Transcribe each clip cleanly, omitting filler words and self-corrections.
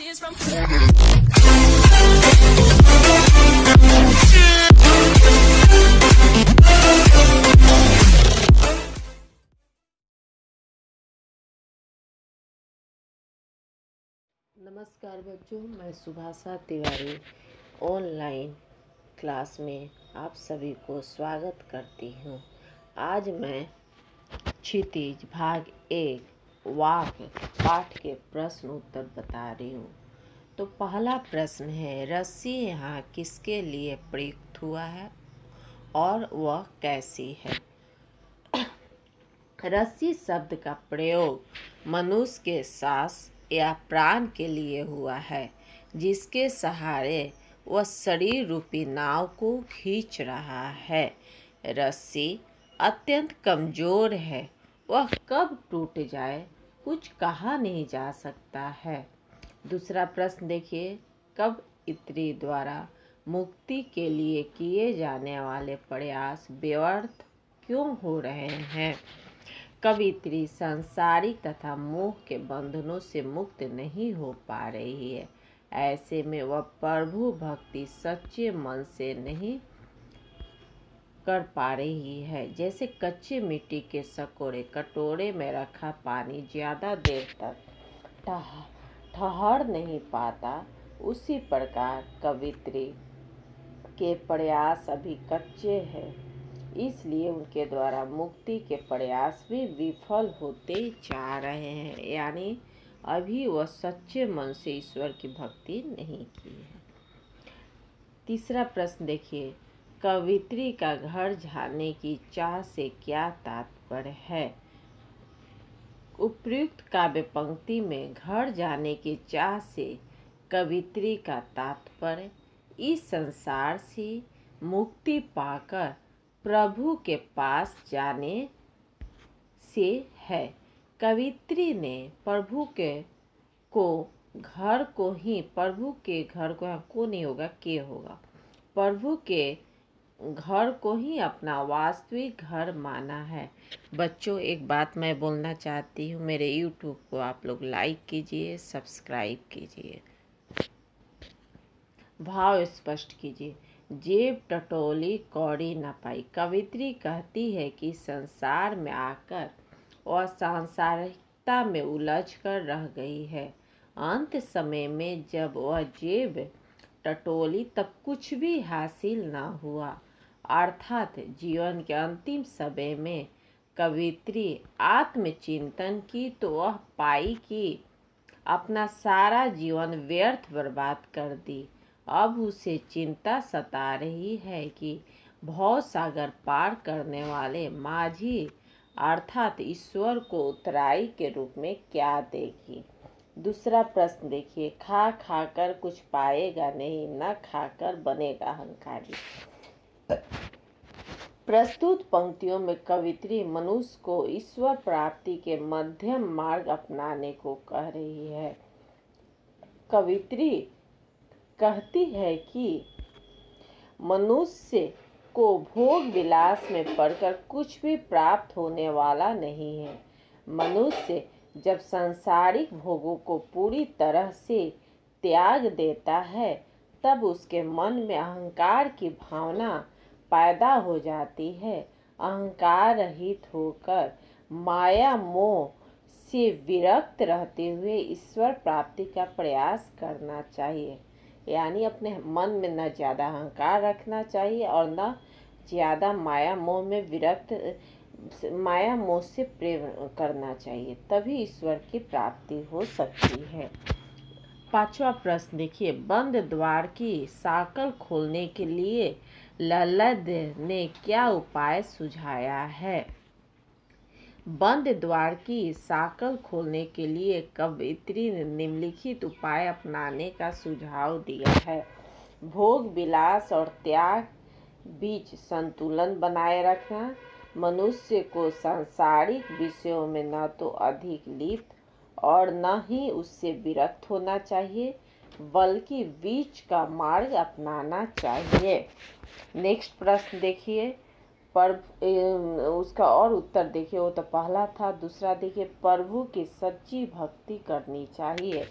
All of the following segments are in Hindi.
Tears from नमस्कार बच्चों, मैं सुभाषा तिवारी ऑनलाइन क्लास में आप सभी को स्वागत करती हूँ। आज मैं क्षितिज भाग 1 वाक्य पाठ के प्रश्न उत्तर बता रही हूँ। तो पहला प्रश्न है, रस्सी यहाँ किसके लिए प्रयुक्त हुआ है और वह कैसी है? रस्सी शब्द का प्रयोग मनुष्य के सांस या प्राण के लिए हुआ है, जिसके सहारे वह शरीर रूपी नाव को खींच रहा है। रस्सी अत्यंत कमजोर है, वह कब टूट जाए कुछ कहा नहीं जा सकता है। दूसरा प्रश्न देखिए, कवयित्री द्वारा मुक्ति के लिए किए जाने वाले प्रयास व्यर्थ क्यों हो रहे हैं? कवयित्री सांसारिक तथा मोह के बंधनों से मुक्त नहीं हो पा रही है। ऐसे में वह प्रभु भक्ति सच्चे मन से नहीं कर पा रही है। जैसे कच्चे मिट्टी के कटोरे में रखा पानी ज्यादा देर तक ठहर नहीं पाता, उसी प्रकार कवयित्री के प्रयास अभी कच्चे हैं, इसलिए उनके द्वारा मुक्ति के प्रयास भी विफल होते जा रहे हैं। यानी अभी वह सच्चे मन से ईश्वर की भक्ति नहीं की है। तीसरा प्रश्न देखिए, कवयित्री का घर जाने की चाह से क्या तात्पर्य है? उपर्युक्त काव्य पंक्ति में घर जाने की चाह से कवयित्री का तात्पर्य इस संसार से मुक्ति पाकर प्रभु के पास जाने से है। कवयित्री ने प्रभु के घर को ही अपना वास्तविक घर माना है। बच्चों, एक बात मैं बोलना चाहती हूँ, मेरे YouTube को आप लोग लाइक कीजिए, सब्सक्राइब कीजिए, भाव स्पष्ट कीजिए। जेब टटोली कौड़ी न पाई। कवयित्री कहती है कि संसार में आकर वह सांसारिकता में उलझ कर रह गई है। अंत समय में जब वह जेब टटोली तब कुछ भी हासिल न हुआ, अर्थात जीवन के अंतिम समय में कवयित्री आत्मचिंतन की तो वह पाई कि अपना सारा जीवन व्यर्थ बर्बाद कर दी। अब उसे चिंता सता रही है कि भव सागर पार करने वाले माझी अर्थात ईश्वर को उत्तराई के रूप में क्या देगी। दूसरा प्रश्न देखिए, खा खाकर कुछ पाएगा नहीं, न खाकर बनेगा अहंकारी। प्रस्तुत पंक्तियों में कवयित्री मनुष्य को ईश्वर प्राप्ति के मध्यम मार्ग अपनाने को कह रही है। कवयित्री कहती है कि मनुष्य को भोग विलास में पड़कर कुछ भी प्राप्त होने वाला नहीं है। मनुष्य जब सांसारिक भोगों को पूरी तरह से त्याग देता है, तब उसके मन में अहंकार की भावना पैदा हो जाती है। अहंकार रहित होकर माया मोह से विरक्त रहते हुए ईश्वर प्राप्ति का प्रयास करना चाहिए। यानी अपने मन में न ज़्यादा अहंकार रखना चाहिए और न ज़्यादा माया मोह से प्रेम करना चाहिए, तभी ईश्वर की प्राप्ति हो सकती है। पांचवा प्रश्न देखिए, बंद द्वार की साकल खोलने के लिए लल्लद ने क्या उपाय सुझाया है? बंद द्वार की साकल खोलने के लिए कवयित्री ने निम्नलिखित उपाय अपनाने का सुझाव दिया है। भोग विलास और त्याग बीच संतुलन बनाए रखना। मनुष्य को सांसारिक विषयों में न तो अधिक लिप्त और न ही उससे विरक्त होना चाहिए, बल्कि बीच का मार्ग अपनाना चाहिए। नेक्स्ट प्रश्न देखिए, पर उसका और उत्तर देखिए, वो तो पहला था। दूसरा देखिए, प्रभु की सच्ची भक्ति करनी चाहिए।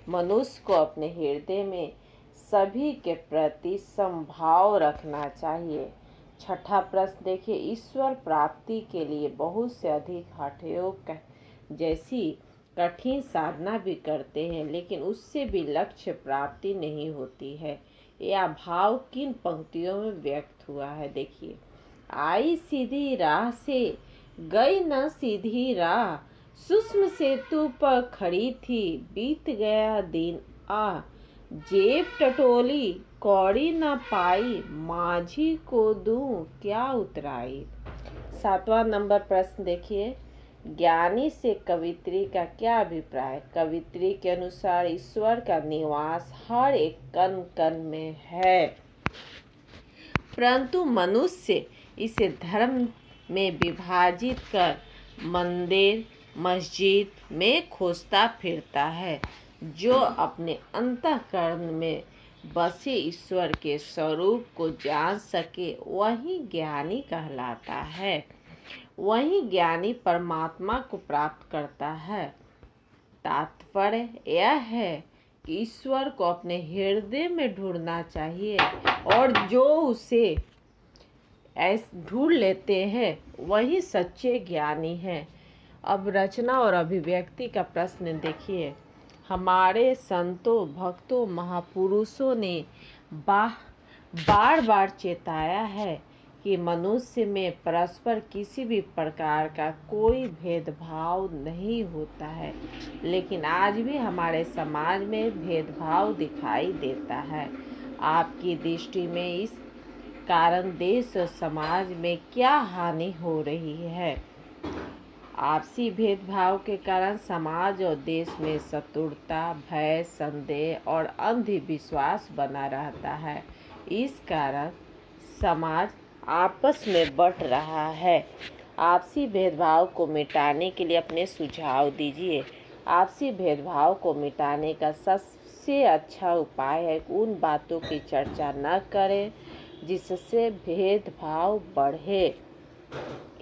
मनुष्य को अपने हृदय में सभी के प्रति समभाव रखना चाहिए। छठा प्रश्न देखिए, ईश्वर प्राप्ति के लिए बहुत से अधिक हठयोग जैसी कठिन साधना भी करते हैं, लेकिन उससे भी लक्ष्य प्राप्ति नहीं होती है। यह भाव किन पंक्तियों में व्यक्त हुआ है? देखिए, आई सीधी राह से गई न सीधी राह, सूक्ष्म सेतु पर खड़ी थी बीत गया दिन आ, जेब टटोली कौड़ी न पाई, माझी को दूं क्या उतराई। सातवां नंबर प्रश्न देखिए, ज्ञानी से कवित्री का क्या अभिप्राय? कवित्री के अनुसार ईश्वर का निवास हर एक कण कण में है, परंतु मनुष्य इसे धर्म में विभाजित कर मंदिर मस्जिद में खोजता फिरता है। जो अपने अंतःकरण में बसे ईश्वर के स्वरूप को जान सके वही ज्ञानी कहलाता है। वही ज्ञानी परमात्मा को प्राप्त करता है। तात्पर्य यह है कि ईश्वर को अपने हृदय में ढूंढना चाहिए और जो उसे ढूंढ लेते हैं वही सच्चे ज्ञानी हैं। अब रचना और अभिव्यक्ति का प्रश्न देखिए। हमारे संतों भक्तों महापुरुषों ने बार बार चेताया है कि मनुष्य में परस्पर किसी भी प्रकार का कोई भेदभाव नहीं होता है, लेकिन आज भी हमारे समाज में भेदभाव दिखाई देता है। आपकी दृष्टि में इस कारण देश और समाज में क्या हानि हो रही है? आपसी भेदभाव के कारण समाज और देश में शत्रुता, भय, संदेह और अंधविश्वास बना रहता है। इस कारण समाज आपस में बंट रहा है। आपसी भेदभाव को मिटाने के लिए अपने सुझाव दीजिए। आपसी भेदभाव को मिटाने का सबसे अच्छा उपाय है उन बातों की चर्चा न करें जिससे भेदभाव बढ़े।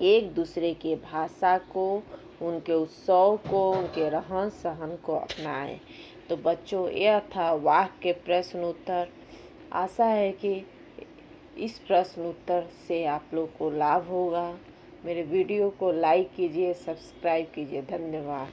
एक दूसरे की भाषा को, उनके उत्सव को, उनके रहन सहन को अपनाएं। तो बच्चों, यह था वाक्य के प्रश्न उत्तर। आशा है कि इस प्रश्न उत्तर से आप लोग को लाभ होगा। मेरे वीडियो को लाइक कीजिए, सब्सक्राइब कीजिए। धन्यवाद।